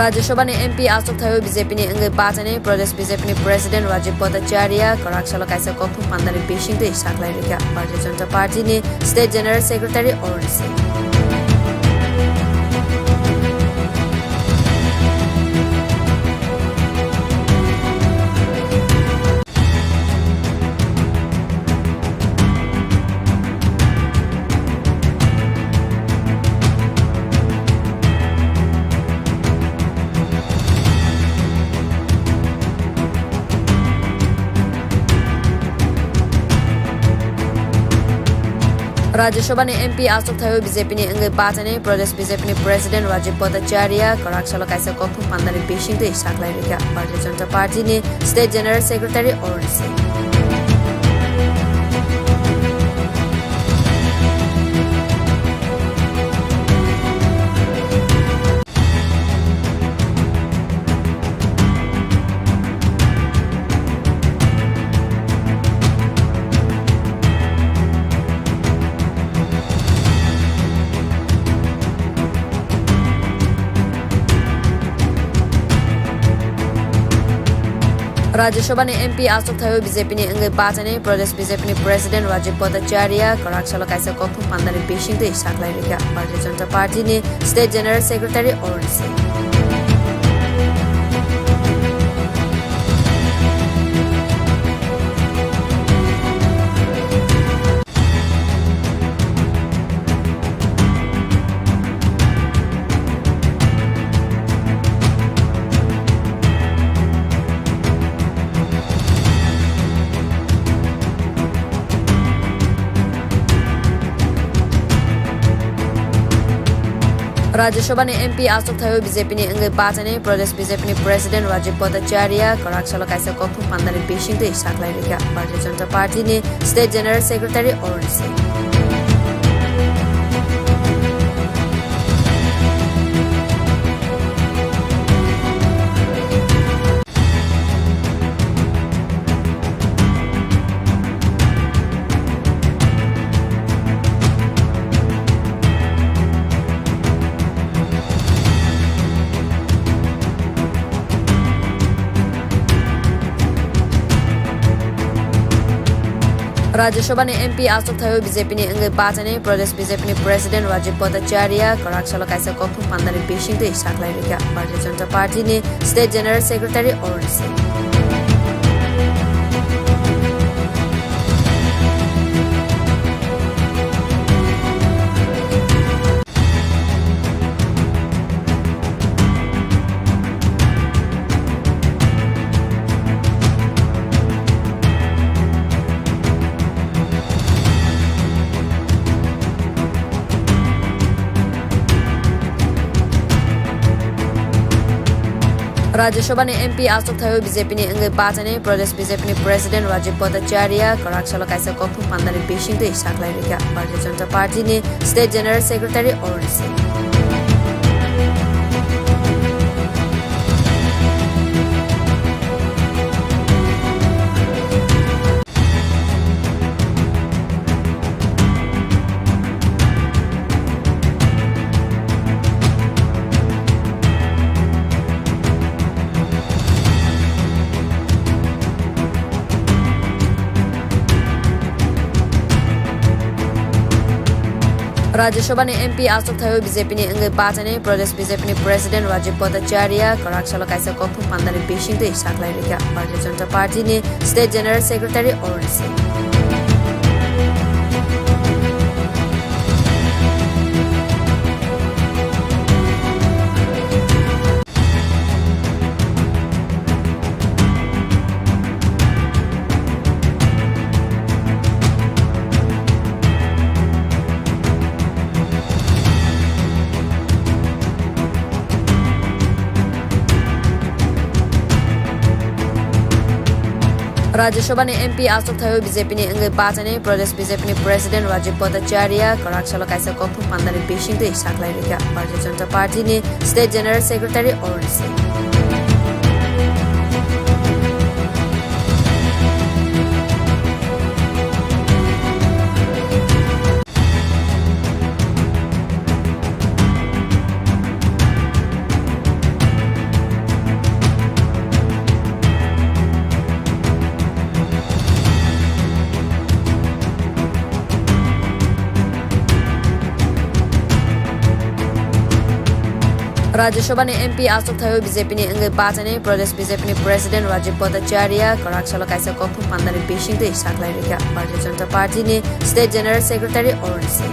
Rajya Sabha ni MP Ashok Thayo BJP ni Engai Bachani Pradesh BJP ni President Rajiv Bhattacharya Karak Sala Kaisa Kokthum Pandari Bishing to Saklai Rika Bharatiya Janata Party ni State General Secretary Orisi Rajya Sabha ni MP Ashok Thayo BJP ni Engai Bachani Pradesh BJP ni President Rajiv Bhattacharya Karak Sala Kaisa Kokthum Pandari Bishing to Saklai Rika Bharatiya Janata Party ni State General Secretary Orisi Rajya Sabha ni MP Ashok Thayo BJP ni Engai Bachani Pradesh BJP ni President Rajiv Bhattacharya Karak Sala Kaisa Kokthum Pandari Bishing to Saklai Rika Bharatiya Janata Party ni State General Secretary Orisi Rajya Sabha ni MP Ashok Thayo BJP ni Engai Bachani Pradesh BJP ni President Rajiv Bhattacharya Karak Sala Kaisa Kokthum Pandari Bishing to Saklai Rika Bharatiya Janata Party ni State General Secretary Orisi Rajya Sabha ni MP Ashok Thayo BJP ni Engai Bachani Pradesh BJP ni President Rajiv Bhattacharya Karak Sala Kaisa Kokthum Pandari Bishing to Saklai Rika Bharatiya Janata Party ni State General Secretary Orisi Rajya Sabha ni MP Ashok Thayo BJP ni Engai Bachani Pradesh BJP ni President Rajiv Bhattacharya Karak Sala Kaisa Kokthum Pandari Bishing to Saklai Rika Bharatiya Janata Party ni State General Secretary Orisi Rajya Sabha ni MP Ashok Thayo BJP ni Engai Bachani Pradesh BJP ni President Rajiv Bhattacharya Karak Sala Kaisa Kokthum Pandari Bishing to Saklai Rika Bharatiya Janata Party ni State General Secretary Orisi Rajya Sabha ni MP Ashok Thayo BJP ni Engai Bachani Pradesh BJP ni President Rajiv Bhattacharya Karak Sala Kaisa Kokthum Pandari Bishing to Saklai Rika Bharatiya Janata Party ni State General Secretary Orisi Rajya Sabha ni MP Asok Thayo BJP ni Angai Bachane Pradesh BJP ni President Rajiv Bhattacharya Karak Salo Kaisa Kokthum Pandari Bishing de Saklai Rika Bharatiya Janata Party ni State General Secretary Orisi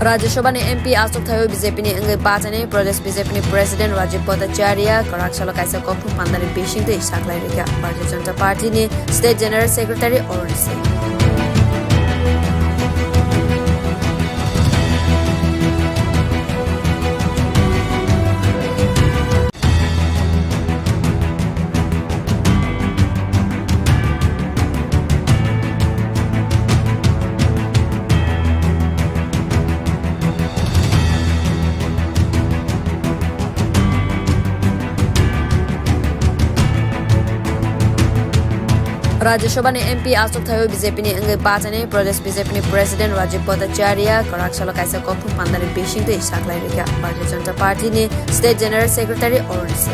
Rajya Sabha ni MP Asok Thayo BJP ni Angai Bachane Pradesh BJP ni President Rajiv Bhattacharya Karak Salo Kaisa Kokthum Pandari Bishing de Saklai Rika Bharatiya Janata Party ni State General Secretary Orisi Rajya Sabha ni MP Asok Thayo BJP ni Angai Bachane Pradesh BJP ni President Rajiv Bhattacharya Karak Salo Kaisa Kokthum Pandari Bishing de Saklai Rika Bharatiya Janata Party ni State General Secretary Orisi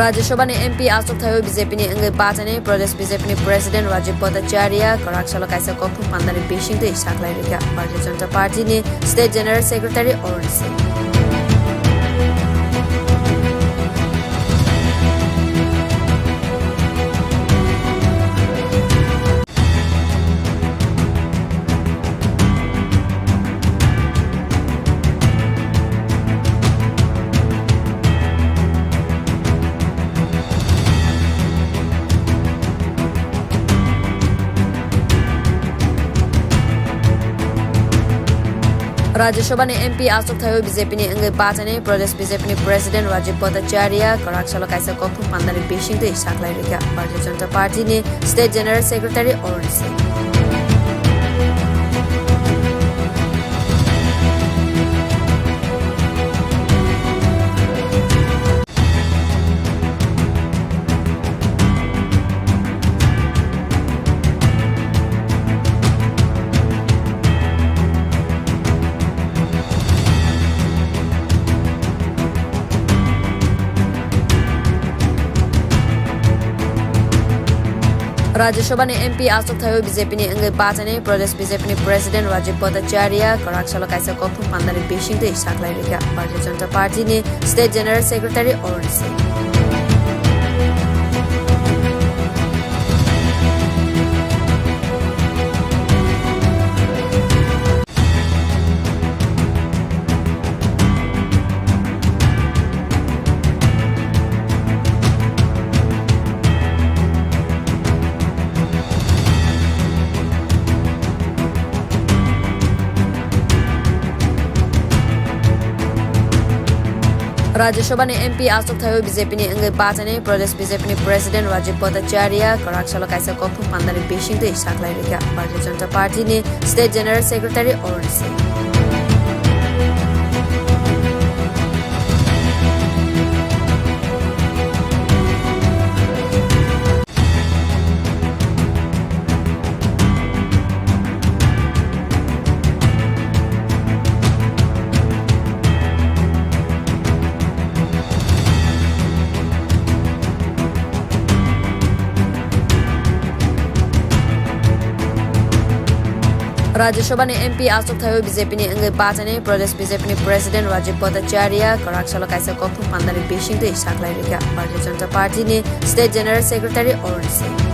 Rajya Sabha ni MP Asok Thayo BJP ni Angai Bachane Pradesh BJP ni President Rajiv Bhattacharya Karak Salo Kaisa Kokthum Pandari Bishing de Saklai Rika Bharatiya Janata Party ni State General Secretary Orisi Rajya Sabha ni MP Asok Thayo BJP ni Angai Bachane Pradesh BJP ni President Rajiv Bhattacharya Karak Salo Kaisa Kokthum Pandari Bishing de Saklai Rika Bharatiya Janata Party ni State General Secretary Orisi Rajya Sabha ni MP Asok Thayo BJP ni Angai Bachane Pradesh BJP ni President Rajiv Bhattacharya Karak Salo Kaisa Kokthum Pandari Bishing de Saklai Rika Bharatiya Janata Party ni State General Secretary Orisi Rajya Sabha ni MP Asok Thayo BJP ni Angai Bachane Pradesh BJP ni President Rajiv Bhattacharya Karak Salo Kaisa Kokthum Pandari Bishing de Saklai Rika Bharatiya Janata Party ni State General Secretary Orisi Rajya Sabha ni MP Asok Thayo BJP ni Angai Bachane Pradesh BJP ni President Rajiv Bhattacharya Karak Salo Kaisa Kokthum Pandari Bishing de Saklai Rika Bharatiya Janata Party ni State General Secretary Orisi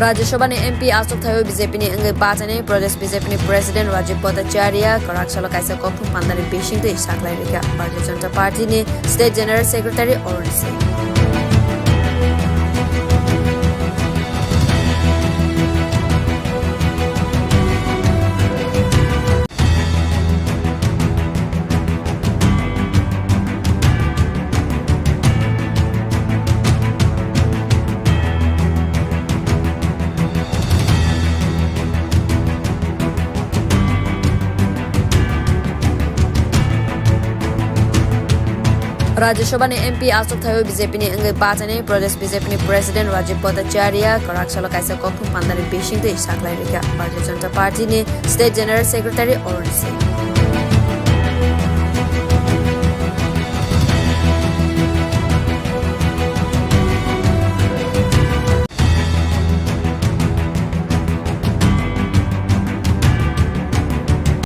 Rajya Sabha ni MP Asok Thayo BJP ni angai bachane Pradesh BJP ni President Rajiv Bhattacharya Korak Salo kaisa Kokthum Pandari Bishing to Saklai Rika Bharatiya Janata Party ni State General Secretary Orisi Rajya Sabha ni MP Asok Thayo BJP ni angai bachane Pradesh BJP ni President Rajiv Bhattacharya Korak Salo kaisa Kokthum Pandari Bishing to Saklai Rika Bharatiya Janata Party ni State General Secretary Orisi